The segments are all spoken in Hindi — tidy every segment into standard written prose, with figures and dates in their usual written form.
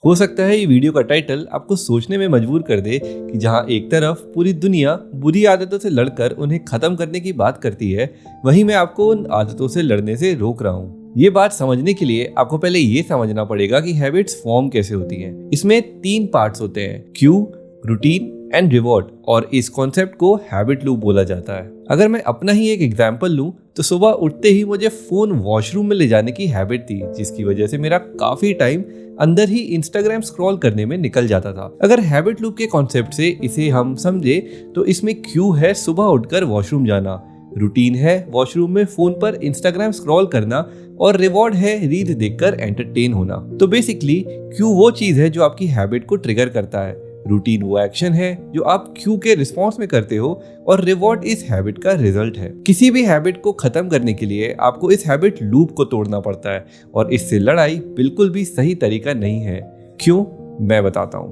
हो सकता है ये वीडियो का टाइटल आपको सोचने में मजबूर कर दे कि जहां एक तरफ पूरी दुनिया बुरी आदतों से लड़कर उन्हें खत्म करने की बात करती है, वहीं मैं आपको उन आदतों से लड़ने से रोक रहा हूँ। ये बात समझने के लिए आपको पहले ये समझना पड़ेगा कि हैबिट्स फॉर्म कैसे होती हैं। इसमें 3 पार्ट्स होते हैं, क्यू, रूटीन एंड रिवॉर्ड, और इस कॉन्सेप्ट को हैबिट लूप बोला जाता है। अगर मैं अपना ही एक एग्जांपल लूं तो सुबह उठते ही मुझे फोन वॉशरूम में ले जाने की हैबिट थी, जिसकी वजह से मेरा काफी टाइम अंदर ही इंस्टाग्राम स्क्रॉल करने में निकल जाता था। अगर हैबिट लूप के कॉन्सेप्ट से इसे हम समझे तो इसमें क्यू है सुबह उठकर वॉशरूम जाना, रूटीन है वॉशरूम में फोन पर इंस्टाग्राम स्क्रॉल करना, और रिवॉर्ड है रील देखकर एंटरटेन होना। तो बेसिकली क्यू वो चीज है जो आपकी हैबिट को ट्रिगर करता है, रूटीन वो एक्शन है जो आप क्यू के रिस्पॉन्स में करते हो, और रिवॉर्ड इस हैबिट का रिजल्ट है। किसी भी हैबिट को खत्म करने के लिए आपको इस हैबिट लूप को तोड़ना पड़ता है, और इससे लड़ाई बिल्कुल भी सही तरीका नहीं है। क्यों, मैं बताता हूं।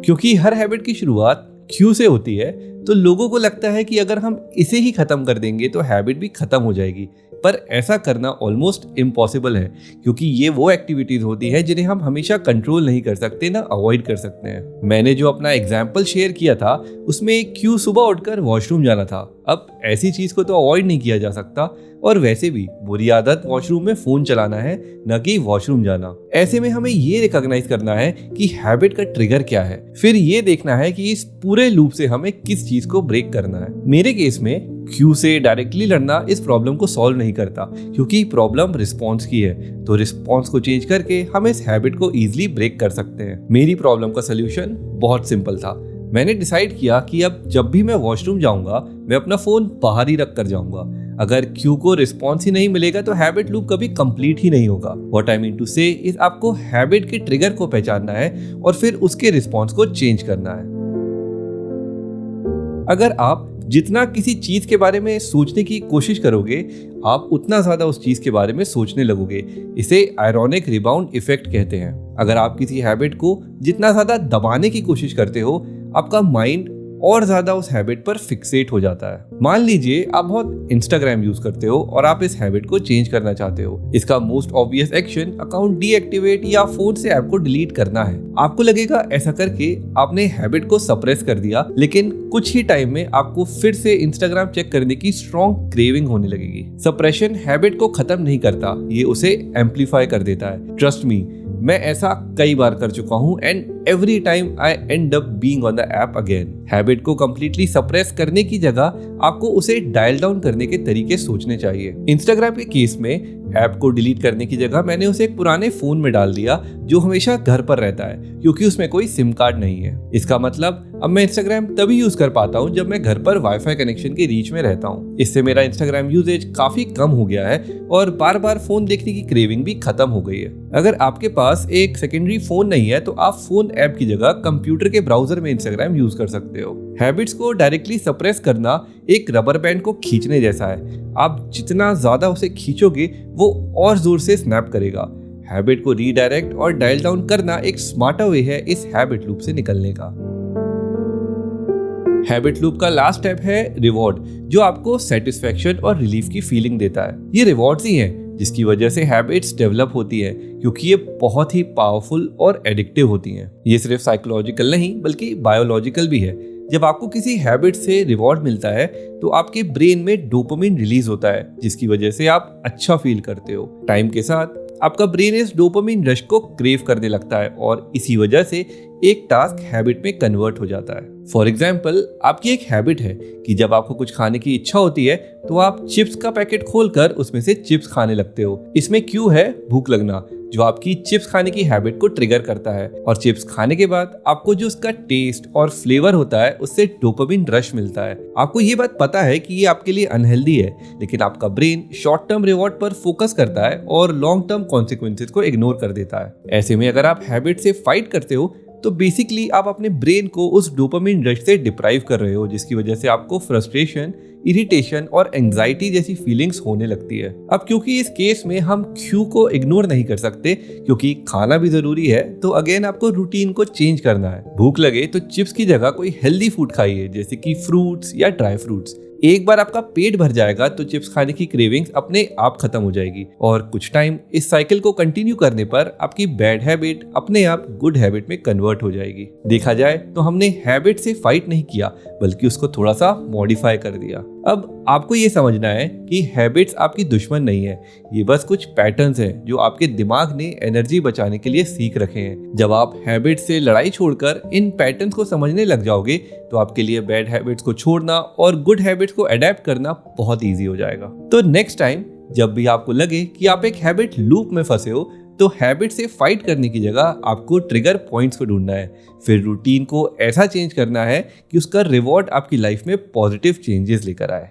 क्योंकि हर हैबिट की शुरुआत क्यू से होती है, तो लोगों को लगता है कि अगर हम इसे ही खत्म कर देंगे तो हैबिट भी खत्म हो जाएगी। पर ऐसा करना ऑलमोस्ट इम्पॉसिबल है, क्योंकि ये वो एक्टिविटीज होती है जिन्हें हम हमेशा कंट्रोल नहीं कर सकते, ना अवॉइड कर सकते हैं। मैंने जो अपना एग्जाम्पल शेयर किया था उसमें क्यू सुबह उठकर वॉशरूम जाना था। अब ऐसी चीज को तो अवॉइड नहीं किया जा सकता, और वैसे भी बुरी आदत वॉशरूम में फोन चलाना है, न कि वॉशरूम जाना। ऐसे में हमें ये रिकॉग्नाइज करना है कि हैबिट का ट्रिगर क्या है, फिर ये देखना है कि इस पूरे लूप से हमें किस चीज को ब्रेक करना है। मेरे केस में क्यू से डायरेक्टली लड़ना इस प्रॉब्लम को सॉल्व नहीं करता, क्योंकि प्रॉब्लम रिस्पॉन्स की है। तो रिस्पॉन्स को चेंज करके हम इस हैबिट को इजीली ब्रेक कर सकते हैं। मेरी प्रॉब्लम का सोल्यूशन बहुत सिंपल था। मैंने डिसाइड किया कि अब जब भी मैं वॉशरूम जाऊंगा मैं अपना फोन बाहर ही रख कर जाऊंगा। अगर क्यू को रिस्पॉन्स ही नहीं मिलेगा तो हैबिट लूप कभी कंप्लीट ही नहीं होगा। व्हाट आई मीन टू से इज आपको हैबिट के ट्रिगर को पहचानना है और फिर उसके रिस्पॉन्स को चेंज करना है। अगर आप जितना किसी चीज के बारे में सोचने की कोशिश करोगे, आप उतना ज्यादा उस चीज के बारे में सोचने लगोगे। इसे आयरॉनिक रिबाउंड इफेक्ट कहते हैं। अगर आप किसी हैबिट को जितना ज्यादा दबाने की कोशिश करते हो, आपका माइंड और ज्यादा उस हैबिट पर फिक्सेट हो जाता है। मान लीजिए आप बहुत इंस्टाग्राम यूज करते हो और आप इस हैबिट को चेंज करना चाहते हो। इसका most obvious action account deactivate या फोन से ऐप को डिलीट करना है। आपको लगेगा ऐसा करके आपने हैबिट को सप्रेस कर दिया, लेकिन कुछ ही टाइम में आपको फिर से इंस्टाग्राम चेक करने की स्ट्रॉन्ग क्रेविंग होने लगेगी। सप्रेशन हैबिट को खत्म नहीं करता, ये उसे एम्पलीफाई कर देता है। ट्रस्ट मी, मैं ऐसा कई बार कर चुका हूँ, and every time I and up being on the app again. Habit को कंप्लीटली सप्रेस करने की जगह आपको उसे डायल डाउन करने के तरीके सोचने चाहिए। इंस्टाग्राम के केस में ऐप को डिलीट करने की जगह मैंने उसे एक पुराने फोन में डाल दिया जो हमेशा घर पर रहता है, क्योंकि उसमें कोई सिम कार्ड नहीं है। इसका मतलब अब मैं इंस्टाग्राम तभी यूज कर पाता हूँ जब मैं घर पर वाईफाई कनेक्शन के रीच में रहता हूँ। इससे मेरा इंस्टाग्राम यूजेज काफी कम हो गया है और बार बार फोन देखने की क्रेविंग भी खत्म हो गई है। अगर आपके पास एक सेकेंडरी फोन नहीं है तो आप फोन ऐप की जगह कंप्यूटर के ब्राउजर में इंस्टाग्राम यूज कर सकते हो। हैबिट्स को डायरेक्टली सप्रेस करना एक रबर बैंड को खींचने जैसा है। आप जितना ज्यादा उसे खींचोगे वो और जोर से स्नैप करेगा। हैबिट को रीडायरेक्ट और डायल डाउन करना एक स्मार्टर वे है इस हैबिट लूप से निकलने का। हैबिट लूप का लास्ट स्टेप है रिवॉर्ड, जो आपको सेटिस्फेक्शन और रिलीफ की फीलिंग देता है। ये रिवॉर्ड्स ही हैं जिसकी वजह से हैबिट्स डेवलप होती है, क्योंकि ये बहुत ही पावरफुल और एडिक्टिव होती हैं। ये सिर्फ साइकोलॉजिकल नहीं बल्कि बायोलॉजिकल भी है। जब आपको किसी हैबिट से रिवॉर्ड मिलता है तो आपके ब्रेन में डोपामिन रिलीज होता है, जिसकी वजह से आप अच्छा फील करते हो। टाइम के साथ आपका ब्रेन इस डोपामिन रश को क्रेव करने लगता है और इसी वजह से एक टास्क हैबिट में कन्वर्ट हो जाता है। फॉर एग्जाम्पल, आपकी एक हैबिट है कि जब आपको कुछ खाने की इच्छा होती है तो आप चिप्स का पैकेट खोलकर उसमें से चिप्स खाने लगते हो। इसमें क्यू है भूख लगना, जो आपकी चिप्स खाने की हैबिट को ट्रिगर करता है, और चिप्स खाने के बाद आपको जो उसका टेस्ट और फ्लेवर होता है उससे डोपामिन रश मिलता है। आपको ये बात पता है कि ये आपके लिए अनहेल्दी है, लेकिन आपका ब्रेन शॉर्ट टर्म रिवॉर्ड पर फोकस करता है और लॉन्ग टर्म कॉन्सिक्वेंसेस को इग्नोर कर देता है। ऐसे में अगर आप हैबिट से फाइट करते हो तो बेसिकली आप अपने ब्रेन को उस डोपामिन रश से डिप्राइव कर रहे हो, जिसकी वजह से आपको फ्रस्ट्रेशन, इरिटेशन और एंजाइटी जैसी फीलिंग्स होने लगती है। अब क्योंकि इस केस में हम क्यू को इग्नोर नहीं कर सकते, क्योंकि खाना भी जरूरी है, तो अगेन आपको रूटीन को चेंज करना है। भूख लगे तो चिप्स की जगह कोई हेल्दी फूड खाइए, जैसे कि फ्रूट्स या ड्राई फ्रूट्स। एक बार आपका पेट भर जाएगा तो चिप्स खाने की क्रेविंग्स अपने आप खत्म हो जाएगी और कुछ टाइम इस साइकिल को कंटिन्यू करने पर आपकी बैड हैबिट अपने आप गुड हैबिट में कन्वर्ट हो जाएगी। देखा जाए तो हमने हैबिट से फाइट नहीं किया बल्कि उसको थोड़ा सा मॉडिफाई कर दिया। अब आपको ये समझना है कि हैबिट्स आपकी दुश्मन नहीं है, ये बस कुछ पैटर्न्स हैं जो आपके दिमाग ने एनर्जी बचाने के लिए सीख रखे हैं। जब आप हैबिट से लड़ाई छोड़कर इन पैटर्न्स को समझने लग जाओगे तो आपके लिए बैड हैबिट्स को छोड़ना और गुड हैबिट्स को अडेप्ट करना बहुत ईजी हो जाएगा। तो नेक्स्ट टाइम जब भी आपको लगे कि आप एक हैबिट लूप में फंसे हो तो हैबिट से फाइट करने की जगह आपको ट्रिगर पॉइंट्स को ढूंढना है, फिर रूटीन को ऐसा चेंज करना है कि उसका रिवॉर्ड आपकी लाइफ में पॉजिटिव चेंजेस लेकर आए।